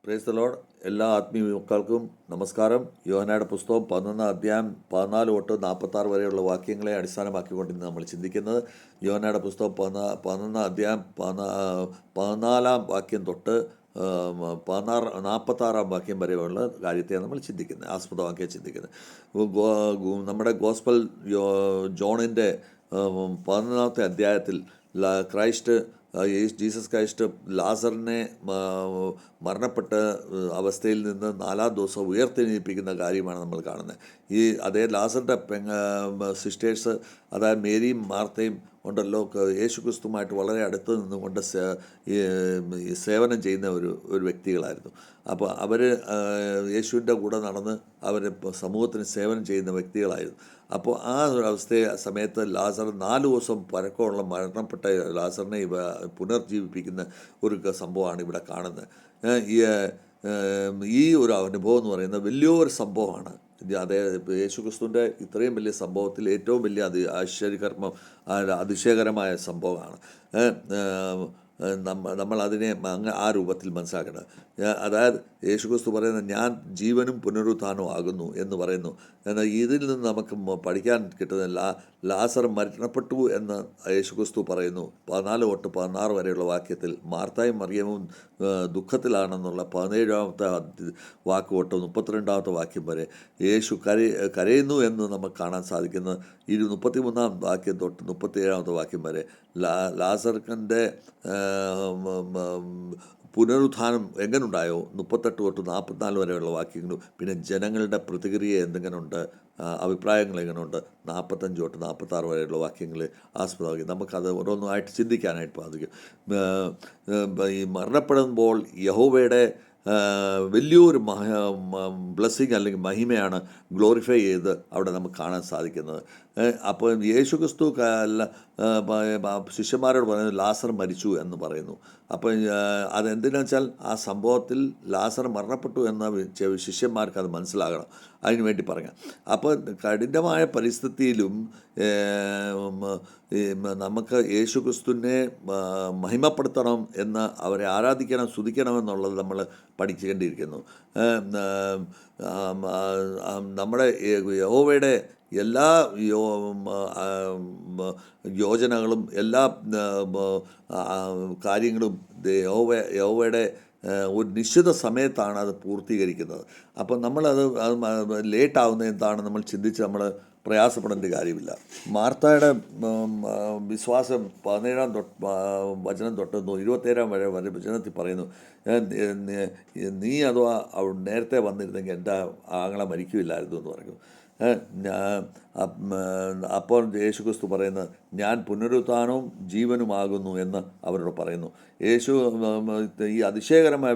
Praise the Lord. എല്ലാ ആത്മീയ മക്കൾക്കും നമസ്കാരം. യോഹന്നായുടെ പുസ്തകം 11 അധ്യായം 14 തൊട്ട് 46 വരെയുള്ള വാക്യങ്ങളെ അടിസ്ഥാനമാക്കിക്കൊണ്ട് ഇന്ന് നമ്മൾ ചിന്തിക്കുന്നത്. യോഹന്നായുടെ പുസ്തകം 11 അധ്യായം 14 വാക്യം തൊട്ട് 46 വാക്യം വരെയുള്ള കാര്യത്തെ നമ്മൾ ചിന്തിക്കുന്നത്, ആസ്പദമാക്കിയാണ് ചിന്തിക്കുന്നത്. നമ്മുടെ ഗോസ്പൽ ജോണിൻ്റെ 11 അധ്യായത്തിൽ ജീസസ് ക്രൈസ്റ്റ് ലാസറിനെ മരണപ്പെട്ട അവസ്ഥയിൽ നിന്ന് 4-ാം ദിവസം ഉയർത്തെഴുന്നേൽപ്പിക്കുന്ന കാര്യമാണ് നമ്മൾ കാണുന്നത്. ഈ അതേ ലാസറിൻ്റെ സിസ്റ്റേഴ്സ്, അതായത് മേരിയും മാർത്തയും ഉണ്ടല്ലോ, യേശുക്രിസ്തുവുമായിട്ട് വളരെ അടുത്ത് നിന്നുകൊണ്ട് സേവനം ചെയ്യുന്ന ഒരു വ്യക്തികളായിരുന്നു. അപ്പോൾ അവർ യേശുവിൻ്റെ കൂടെ നടന്ന് അവർ സമൂഹത്തിന് സേവനം ചെയ്യുന്ന വ്യക്തികളായിരുന്നു. അപ്പോൾ ആ ഒരു സമയത്ത് ലാസർ 4 ദിവസം പഴക്കമുള്ള മരണപ്പെട്ട ലാസറിനെ പുനർജീവിപ്പിക്കുന്ന ഒരു സംഭവമാണ് ഇവിടെ കാണുന്നത്. ഈ ഒരു അനുഭവം എന്ന് പറയുന്നത് വലിയൊരു സംഭവമാണ്. യേശുക്രിസ്തുവിൻ്റെ ഇത്രയും വലിയ സംഭവത്തിൽ ഏറ്റവും വലിയ അതിശയകരമായ സംഭവമാണ്. നമ്മൾ അതിനെ ആ രൂപത്തിൽ മനസ്സിലാക്കണം. അതായത് യേശുക്രിസ്തു പറയുന്നത് ഞാൻ ജീവനും പുനരുത്ഥാനവും ആകുന്നു എന്ന് പറയുന്നു. എന്നാൽ ഇതിൽ നിന്ന് നമുക്ക് പഠിക്കാൻ കിട്ടുന്ന ലാസർ മരണപ്പെട്ടു എന്ന് യേശുക്രിസ്തു പറയുന്നു. 14 തൊട്ട് 16 വരെയുള്ള വാക്യത്തിൽ മാർത്തായും മറിയമും ദുഃഖത്തിലാണെന്നുള്ള 17-ാമത്തെ വാക്ക് തൊട്ട് 32-ാമത്തെ വാക്യം വരെ യേശു കരയുന്നു എന്ന് നമുക്ക് കാണാൻ സാധിക്കുന്നത്. 33-ാം വാക്യം തൊട്ട് 37-ാമത്തെ വാക്യം വരെ ലാസറിൻ്റെ പുനരുത്ഥാനം എങ്ങനെയുണ്ടായോ 38 തൊട്ട് 44 വരെയുള്ള വാക്യങ്ങളും, പിന്നെ ജനങ്ങളുടെ പ്രതിക്രിയ എന്തെങ്ങനെയുണ്ട്, അഭിപ്രായങ്ങൾ എങ്ങനെയുണ്ട് 45 തൊട്ട് 46 വരെയുള്ള വാക്യങ്ങൾ ആസ്പദമാക്കി നമുക്കത് ഓരോന്നുമായിട്ട് ചിന്തിക്കാനായിട്ട് സാധിക്കും. ഈ മരണപ്പെടുമ്പോൾ യഹോവയുടെ വലിയൊരു ബ്ലെസ്സിങ് അല്ലെങ്കിൽ മഹിമയാണ് ഗ്ലോറിഫൈ ചെയ്ത് അവിടെ നമുക്ക് കാണാൻ സാധിക്കുന്നത്. അപ്പോൾ യേശുക്രിസ്തു ശിഷ്യന്മാരോട് പറയുന്നത് ലാസർ മരിച്ചു എന്ന് പറയുന്നു. അപ്പോൾ അതെന്തിനാ വെച്ചാൽ ആ സംഭവത്തിൽ ലാസർ മരണപ്പെട്ടു എന്ന ശിഷ്യന്മാർക്ക് അത് മനസ്സിലാകണം, അതിനു വേണ്ടി പറയാം. അപ്പോൾ കഠിനമായ പരിസ്ഥിതിയിലും നമുക്ക് യേശുക്രിസ്തുവിനെ മഹിമപ്പെടുത്തണം എന്ന്, അവരെ ആരാധിക്കണം, സ്തുതിക്കണമെന്നുള്ളത് നമ്മൾ പഠിക്കേണ്ടിയിരിക്കുന്നു. നമ്മുടെ യഹോവയുടെ എല്ലാ യോജനകളും എല്ലാ കാര്യങ്ങളും യഹോവയുടെ ഒരു നിശ്ചിത സമയത്താണ് അത് പൂർത്തീകരിക്കുന്നത്. അപ്പം നമ്മളത് ലേറ്റാവുന്ന എന്താണ് നമ്മൾ ചിന്തിച്ച് നമ്മൾ പ്രയാസപ്പെടേണ്ട കാര്യമില്ല. മാർത്തായുടെ വിശ്വാസം 17-ാം വചനം തൊട്ട് 27-ാം വചനത്തിൽ പറയുന്നു, നീ അഥവാ നേരത്തെ വന്നിരുന്നെങ്കിൽ എൻ്റെ ആങ്ങളെ മരിക്കില്ലായിരുന്നു എന്ന് പറഞ്ഞു. അപ്പോൾ യേശുക്രിസ്തു പറയുന്നത് ഞാൻ പുനരുത്ഥാനവും ജീവനുമാകുന്നു എന്ന് അവരോട് പറയുന്നു. യേശു ഈ അതിശയകരമായ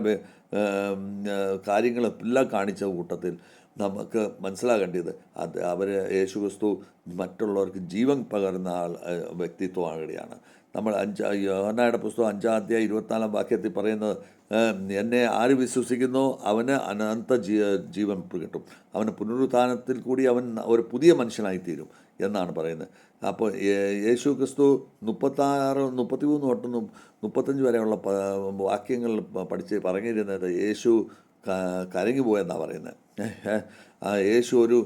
കാര്യങ്ങളെല്ലാം കാണിച്ച കൂട്ടത്തിൽ നമുക്ക് മനസ്സിലാക്കേണ്ടത് യേശുക്രിസ്തു മറ്റുള്ളവർക്ക് ജീവൻ പകരുന്ന വ്യക്തിത്വമാണ്. നമ്മൾ യോഹന്നായുടെ പുസ്തകം 5-ാം അധ്യായം 24-ാം വാക്യത്തിൽ പറയുന്നത്, എന്നെ ആര് വിശ്വസിക്കുന്നോ അവന് അനന്ത ജീവൻ കിട്ടും, അവന് പുനരുത്ഥാനത്തിൽ കൂടി അവൻ ഒരു പുതിയ മനുഷ്യനായിത്തീരും എന്നാണ് പറയുന്നത്. അപ്പോൾ യേശുക്രിസ്തു 36, 33 തൊട്ട് 35 വരെയുള്ള വാക്യങ്ങൾ പറഞ്ഞിരുന്നത് യേശു കരങ്ങിപ്പോയെന്നാണ് പറയുന്നത്. യേശു ഒരു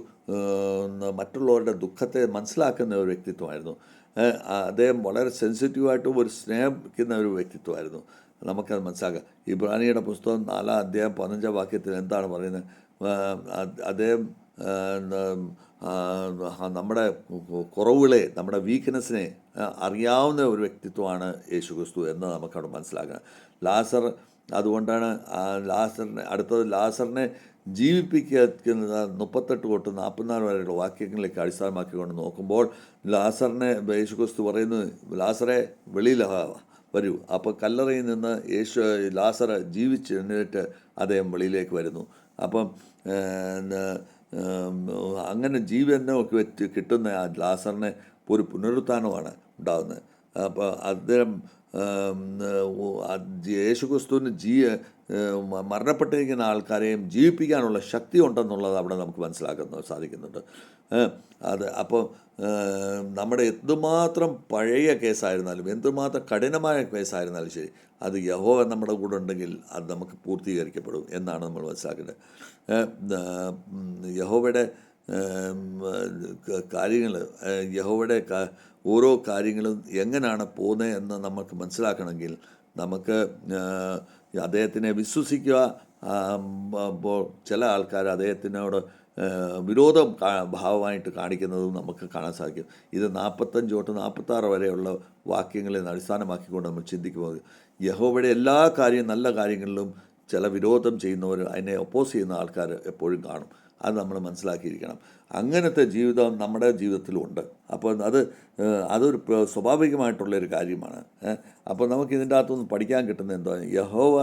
മറ്റുള്ളവരുടെ ദുഃഖത്തെ മനസ്സിലാക്കുന്ന ഒരു വ്യക്തിത്വമായിരുന്നു. അദ്ദേഹം വളരെ സെൻസിറ്റീവായിട്ടും ഒരു സ്നേഹിക്കുന്ന ഒരു വ്യക്തിത്വമായിരുന്നു. നമുക്കത് മനസ്സിലാക്കാം. ഇബ്രാനിയുടെ പുസ്തകം 4-ാം അധ്യായം 15-ാം വാക്യത്തിൽ എന്താണ് പറയുന്നത്? അദ്ദേഹം നമ്മുടെ കുറവുകളെ, നമ്മുടെ വീക്ക്നെസ്സിനെ അറിയാവുന്ന ഒരു വ്യക്തിത്വമാണ് യേശുക്രിസ്തു എന്ന് നമുക്കവിടെ മനസ്സിലാക്കാം. ലാസർ, അതുകൊണ്ടാണ് ലാസറിനെ ജീവിപ്പിക്കുന്നത് 38 തൊട്ട് 44 വരെയുള്ള വാക്യങ്ങളിലേക്ക് അടിസ്ഥാനമാക്കിക്കൊണ്ട് നോക്കുമ്പോൾ ലാസറിനെ യേശുക്രിസ്തു പറയുന്നു, ലാസറെ വെളിയിൽ വരൂ. അപ്പോൾ കല്ലറയിൽ നിന്ന് ലാസർ ജീവിച്ചെഴുന്നേറ്റ് അദ്ദേഹം വെളിയിലേക്ക് വരുന്നു. അപ്പം അങ്ങനെ ജീവനൊക്കെ കിട്ടുന്ന ആ ലാസറിന് ഒരു പുനരുത്ഥാനമാണ് ഉണ്ടാകുന്നത്. അപ്പോൾ അദ്ദേഹം യേശുക്രിസ്തുവിന് മരണപ്പെട്ടിരിക്കുന്ന ആൾക്കാരെയും ജീവിപ്പിക്കാനുള്ള ശക്തി ഉണ്ടെന്നുള്ളത് അവിടെ നമുക്ക് സാധിക്കുന്നുണ്ട്. അപ്പോൾ നമ്മുടെ എന്തുമാത്രം പഴയ കേസായിരുന്നാലും എന്തുമാത്രം കഠിനമായ കേസായിരുന്നാലും ശരി, അത് യഹോവ നമ്മുടെ കൂടെ ഉണ്ടെങ്കിൽ അത് നമുക്ക് പൂർത്തീകരിക്കപ്പെടും എന്നാണ് നമ്മൾ മനസ്സിലാക്കേണ്ടത്. യഹോവയുടെ കാര്യങ്ങൾ, യഹോവയുടെ ഓരോ കാര്യങ്ങളും എങ്ങനെയാണ് പോകുന്നത് എന്ന് നമുക്ക് മനസ്സിലാക്കണമെങ്കിൽ നമുക്ക് അദ്ദേഹത്തിനെ വിശ്വസിക്കുക. അപ്പോൾ ചില ആൾക്കാർ അദ്ദേഹത്തിനോട് വിരോധം ഭാവമായിട്ട് കാണിക്കുന്നതും നമുക്ക് കാണാൻ സാധിക്കും. ഇത് 45 തൊട്ട് 46 വരെയുള്ള വാക്യങ്ങളെ അടിസ്ഥാനമാക്കിക്കൊണ്ട് നമ്മൾ ചിന്തിക്കുമ്പോൾ യഹോവയുടെ എല്ലാ നല്ല കാര്യങ്ങളിലും ചില വിരോധം ചെയ്യുന്നവർ, അതിനെ ഒപ്പോസ് ചെയ്യുന്ന ആൾക്കാർ എപ്പോഴും കാണും. അത് നമ്മൾ മനസ്സിലാക്കിയിരിക്കണം. അങ്ങനത്തെ ജീവിതം നമ്മുടെ ജീവിതത്തിലുണ്ട്. അപ്പോൾ അതൊരു സ്വാഭാവികമായിട്ടുള്ളൊരു കാര്യമാണ്. അപ്പോൾ നമുക്ക് ഇതിൻ്റെ അകത്തുനിന്ന് പഠിക്കാൻ കിട്ടുന്നത് എന്താ? യഹോവ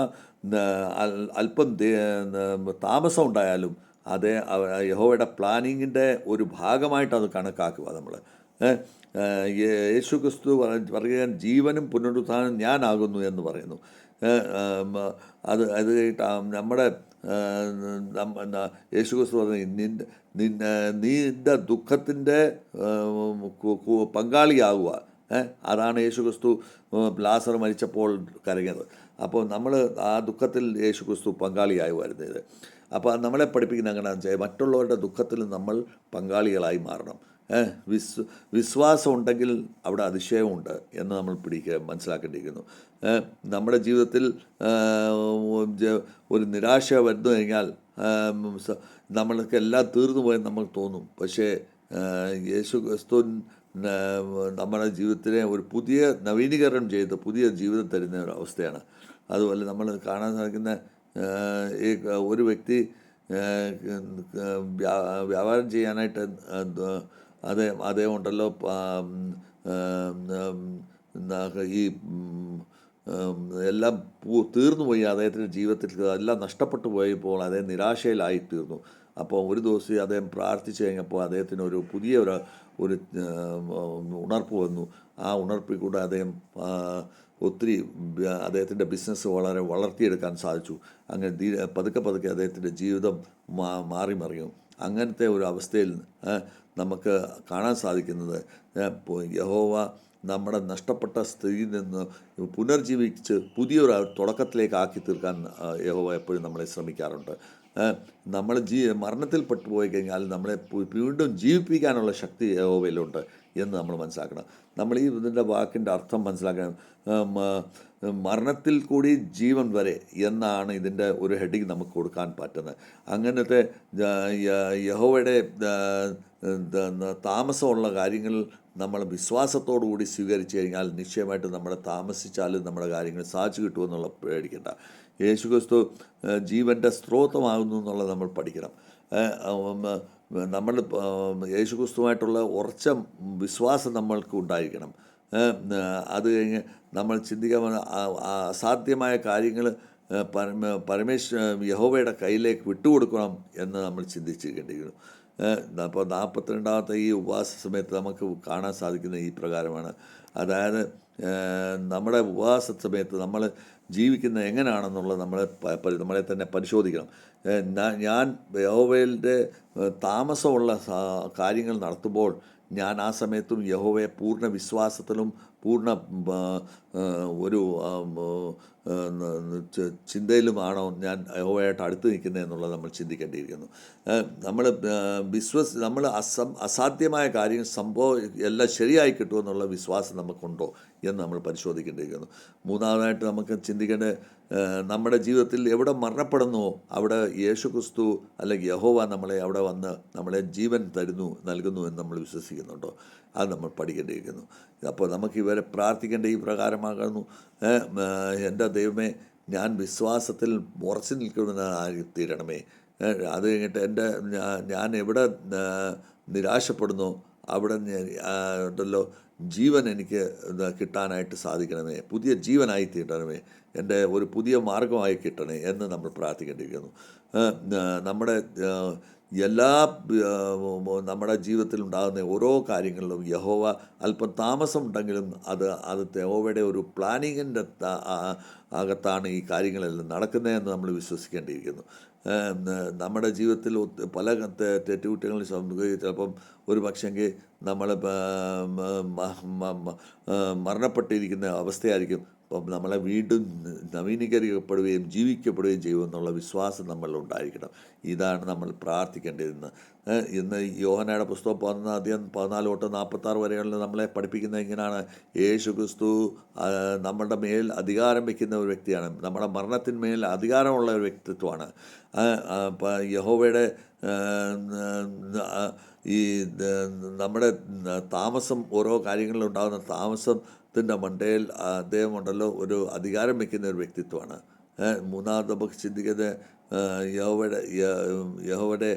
അല്പം താമസം ഉണ്ടായാലും യഹോവയുടെ പ്ലാനിങ്ങിൻ്റെ ഒരു ഭാഗമായിട്ട് അത് കണക്കാക്കുക. നമ്മൾ യേശുക്രിസ്തു പറയുക ജീവനും പുനരുത്ഥാനം ഞാനാകുന്നു എന്ന് പറയുന്നു. അത് നമ്മുടെ യേശുക്രിസ്തു പറഞ്ഞു, നിന്റെ ദുഃഖത്തിൻ്റെ പങ്കാളിയാകുക. അതാണ് യേശുക്രിസ്തു ലാസർ മരിച്ചപ്പോൾ കരഞ്ഞത്. അപ്പോൾ നമ്മൾ ആ ദുഃഖത്തിൽ യേശുക്രിസ്തു പങ്കാളിയായി വരുന്നത്. അപ്പോൾ നമ്മളെ പഠിപ്പിക്കുന്ന എങ്ങനെയാണെന്ന് വെച്ചാൽ മറ്റുള്ളവരുടെ ദുഃഖത്തിൽ നമ്മൾ പങ്കാളികളായി മാറണം. വിശ്വാസം ഉണ്ടെങ്കിൽ അവിടെ അതിശയമുണ്ട് എന്ന് നമ്മൾ മനസ്സിലാക്കേണ്ടിയിരിക്കുന്നു. നമ്മുടെ ജീവിതത്തിൽ ഒരു നിരാശ വന്നു കഴിഞ്ഞാൽ നമ്മൾക്ക് എല്ലാം തീർന്നു പോയെന്ന് നമുക്ക് തോന്നും. പക്ഷേ യേശുക്രിസ്തു നമ്മുടെ ജീവിതത്തിനെ ഒരു പുതിയ നവീകരണം ചെയ്ത് പുതിയ ജീവിതം തരുന്ന ഒരു അവസ്ഥയാണ്. അതുപോലെ നമ്മൾ കാണാൻ സാധിക്കുന്ന ഒരു വ്യക്തി വ്യാപാരം ചെയ്യാനായിട്ട് അതേ ഉണ്ടല്ലോ, ഈ എല്ലാം തീർന്നു പോയി. അദ്ദേഹത്തിൻ്റെ ജീവിതത്തിൽ എല്ലാം നഷ്ടപ്പെട്ടു പോയപ്പോൾ അദ്ദേഹം നിരാശയിലായി തീർന്നു. അപ്പോൾ ഒരു ദിവസം അദ്ദേഹം പ്രാർത്ഥിച്ചു കഴിഞ്ഞപ്പോൾ അദ്ദേഹത്തിന് ഒരു പുതിയ ഒരു ഉണർപ്പ് വന്നു. ആ ഉണർപ്പിൽ കൂടെ അദ്ദേഹം ഒത്തിരി അദ്ദേഹത്തിൻ്റെ ബിസിനസ് വളരെ വളർത്തിയെടുക്കാൻ സാധിച്ചു. അങ്ങനെ പതുക്കെ അദ്ദേഹത്തിൻ്റെ ജീവിതം മാറിമറിയും. അങ്ങനത്തെ ഒരു അവസ്ഥയിൽ നമുക്ക് കാണാൻ സാധിക്കുന്നത് യഹോവ നമ്മുടെ നഷ്ടപ്പെട്ട സ്ഥിതിയിൽ നിന്ന് പുനർജീവിച്ച് പുതിയൊരു തുടക്കത്തിലേക്ക് ആക്കി തീർക്കാൻ യഹോവ എപ്പോഴും നമ്മളെ ശ്രമിക്കാറുണ്ട്. നമ്മൾ മരണത്തിൽ പെട്ടുപോയി കഴിഞ്ഞാൽ നമ്മളെ വീണ്ടും ജീവിപ്പിക്കാനുള്ള ശക്തി യഹോവയിലുണ്ട് എന്ന് നമ്മൾ മനസ്സിലാക്കണം. നമ്മൾ ഇതിൻ്റെ വാക്കിൻ്റെ അർത്ഥം മനസ്സിലാക്കണം. മരണത്തിൽ കൂടി ജീവൻ വരെ എന്നാണ് ഇതിൻ്റെ ഒരു ഹെഡിങ് നമുക്ക് കൊടുക്കാൻ പറ്റുന്നത്. അങ്ങനത്തെ യഹോവയുടെ താമസമുള്ള കാര്യങ്ങൾ നമ്മൾ വിശ്വാസത്തോടു കൂടി സ്വീകരിച്ചു കഴിഞ്ഞാൽ നിശ്ചയമായിട്ട് നമ്മുടെ താമസിച്ചാലും നമ്മുടെ കാര്യങ്ങൾ സാധിച്ചു കിട്ടുമെന്നുള്ള പേടിക്കണ്ട. യേശുക്രിസ്തു ജീവൻ്റെ സ്രോതമാകുന്നു എന്നുള്ളത് നമ്മൾ പഠിക്കണം. നമ്മൾ യേശുക്രിസ്തുവായിട്ടുള്ള ഉറച്ച വിശ്വാസം നമ്മൾക്ക് ഉണ്ടായിരിക്കണം. അത് കഴിഞ്ഞ് നമ്മൾ ചിന്തിക്കാൻ അസാധ്യമായ കാര്യങ്ങൾ യഹോവയുടെ കയ്യിലേക്ക് വിട്ടുകൊടുക്കണം എന്ന് നമ്മൾ ചിന്തിച്ചിരിക്കേണ്ടിയിരിക്കുന്നു. അപ്പോൾ 42ാമത്തെ ഈ ഉപവാസ സമയത്ത് നമുക്ക് കാണാൻ സാധിക്കുന്ന ഈ പ്രകാരമാണ്. അതായത് നമ്മുടെ ഉപവാസ സമയത്ത് നമ്മൾ ജീവിക്കുന്നത് എങ്ങനെയാണെന്നുള്ളത് നമ്മളെ തന്നെ പരിശോധിക്കണം. ഞാൻ യഹോവയുടെ താമസമുള്ള കാര്യങ്ങൾ നടത്തുമ്പോൾ ഞാൻ ആ സമയത്തും യഹോവയെ പൂർണ്ണ വിശ്വാസത്തിലും പൂർണ്ണ ഒരു ചിന്തയിലുമാണോ ഞാൻ യഹോവയായിട്ട് അടുത്ത് നിൽക്കുന്നത് എന്നുള്ളത് നമ്മൾ ചിന്തിക്കേണ്ടിയിരിക്കുന്നു. നമ്മൾ അസാധ്യമായ കാര്യങ്ങൾ എല്ലാം ശരിയായി കിട്ടുമെന്നുള്ള വിശ്വാസം നമുക്കുണ്ടോ എന്ന് നമ്മൾ പരിശോധിക്കേണ്ടിയിരിക്കുന്നു. മൂന്നാമതായിട്ട് നമുക്ക് ചിന്തിക്കേണ്ടത് നമ്മുടെ ജീവിതത്തിൽ എവിടെ മരണപ്പെടുന്നുവോ അവിടെ യേശുക്രിസ്തു അല്ലെങ്കിൽ യഹോവ നമ്മളെ അവിടെ വന്ന് നമ്മളെ ജീവൻ നൽകുന്നു എന്ന് നമ്മൾ വിശ്വസിക്കുന്നുണ്ടോ? അത് നമ്മൾ പഠിക്കേണ്ടിയിരിക്കുന്നു. അപ്പോൾ നമുക്ക് ഇവരെ പ്രാർത്ഥിക്കേണ്ട ഈ പ്രകാരമാകുന്നു. എൻ്റെ ദൈവമേ, ഞാൻ വിശ്വാസത്തിൽ ഉറച്ചു നിൽക്കുന്നതായി തീരണമേ. അത് കഴിഞ്ഞിട്ട് ഞാൻ എവിടെ നിരാശപ്പെടുന്നു അവിടെ ഉണ്ടല്ലോ ജീവൻ എനിക്ക് കിട്ടാനായിട്ട് സാധിക്കണമേ, പുതിയ ജീവനായി തീരണമേ, എൻ്റെ ഒരു പുതിയ മാർഗമായി കിട്ടണേ എന്ന് നമ്മൾ പ്രാർത്ഥിക്കേണ്ടിയിരിക്കുന്നു. നമ്മുടെ എല്ലാ നമ്മുടെ ജീവിതത്തിൽ ഉണ്ടാകുന്ന ഓരോ കാര്യങ്ങളിലും യഹോവ അല്പം താമസമുണ്ടെങ്കിലും അത് യഹോവയുടെ ഒരു പ്ലാനിങ്ങിൻ്റെ അകത്താണ് ഈ കാര്യങ്ങളെല്ലാം നടക്കുന്നതെന്ന് നമ്മൾ വിശ്വസിക്കേണ്ടിയിരിക്കുന്നു. നമ്മുടെ ജീവിതത്തിൽ പല തെറ്റുകുറ്റങ്ങളും സംഭവിക്കുക ചിലപ്പം ഒരു പക്ഷെങ്കിൽ നമ്മൾ മരണപ്പെട്ടിരിക്കുന്ന അവസ്ഥയായിരിക്കും. അപ്പം നമ്മളെ വീണ്ടും നവീകരിക്കപ്പെടുകയും ജീവിക്കപ്പെടുകയും ചെയ്യുമെന്നുള്ള വിശ്വാസം നമ്മളിലുണ്ടായിരിക്കണം. ഇതാണ് നമ്മൾ പ്രാർത്ഥിക്കേണ്ടത്. ഇന്ന് യോഹന്നയുടെ പുസ്തകം 14:14-46 വരെയുള്ള നമ്മളെ പഠിപ്പിക്കുന്നത് ഇങ്ങനെയാണ്. യേശു ക്രിസ്തു നമ്മളുടെ മേൽ അധികാരം വയ്ക്കുന്ന ഒരു വ്യക്തിയാണ്. നമ്മുടെ മരണത്തിന്മേൽ അധികാരമുള്ള ഒരു വ്യക്തിത്വമാണ്. യഹോവയുടെ ഈ നമ്മുടെ താമസം, ഓരോ കാര്യങ്ങളിലുണ്ടാകുന്ന താമസത്തിൻ്റെ മണ്ടയിൽ അദ്ദേഹമുണ്ടല്ലോ ഒരു അധികാരം വയ്ക്കുന്ന ഒരു വ്യക്തിത്വമാണ്. മൂന്നാമത് നമുക്ക് ചിന്തിക്കുന്നത് യഹോവയുടെ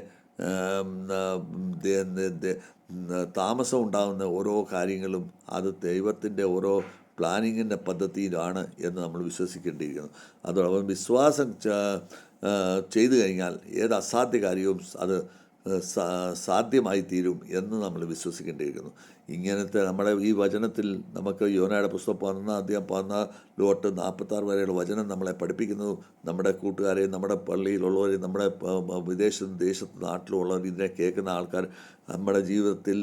താമസം ഉണ്ടാകുന്ന ഓരോ കാര്യങ്ങളും അത് ദൈവത്തിൻ്റെ ഓരോ പ്ലാനിങ്ങിൻ്റെ പദ്ധതിയിലാണ് എന്ന് നമ്മൾ വിശ്വസിക്കേണ്ടിയിരിക്കുന്നു. അതോടൊപ്പം വിശ്വാസം ചെയ്തു കഴിഞ്ഞാൽ ഏത് അസാധ്യ കാര്യവും അത് സാധ്യമായി തീരും എന്ന് നമ്മൾ വിശ്വസിക്കേണ്ടിയിരിക്കുന്നു. ഇങ്ങനത്തെ നമ്മുടെ ഈ വചനത്തിൽ നമുക്ക് യോഹന്നയുടെ പുസ്തകം 14:14-46 വരെയുള്ള വചനം നമ്മളെ പഠിപ്പിക്കുന്നത് നമ്മുടെ കൂട്ടുകാരെയും നമ്മുടെ പള്ളിയിലുള്ളവരെയും നമ്മുടെ ദേശത്ത് നാട്ടിലുള്ളവർ ഇതിനെ കേൾക്കുന്ന ആൾക്കാർ നമ്മുടെ ജീവിതത്തിൽ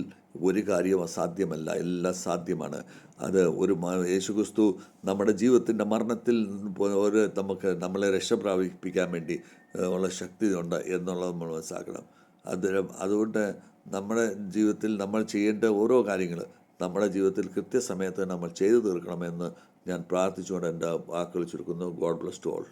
ഒരു കാര്യം അസാധ്യമല്ല, എല്ലാം സാധ്യമാണ്. അത് യേശുക്രിസ്തു നമ്മുടെ ജീവിതത്തിൻ്റെ മരണത്തിൽ നമ്മളെ രക്ഷപ്രാപിപ്പിക്കാൻ വേണ്ടി ഉള്ള ശക്തി ഉണ്ട് എന്നുള്ളത് നമ്മൾ മനസ്സിലാക്കണം. അതുകൊണ്ട് നമ്മുടെ ജീവിതത്തിൽ നമ്മൾ ചെയ്യേണ്ട ഓരോ കാര്യങ്ങൾ നമ്മുടെ ജീവിതത്തിൽ കൃത്യസമയത്ത് നമ്മൾ ചെയ്തു തീർക്കണമെന്ന് ഞാൻ പ്രാർത്ഥിച്ചുകൊണ്ട് എൻ്റെ വാക്കുകൾ ചുരുക്കുന്നു. God bless to all.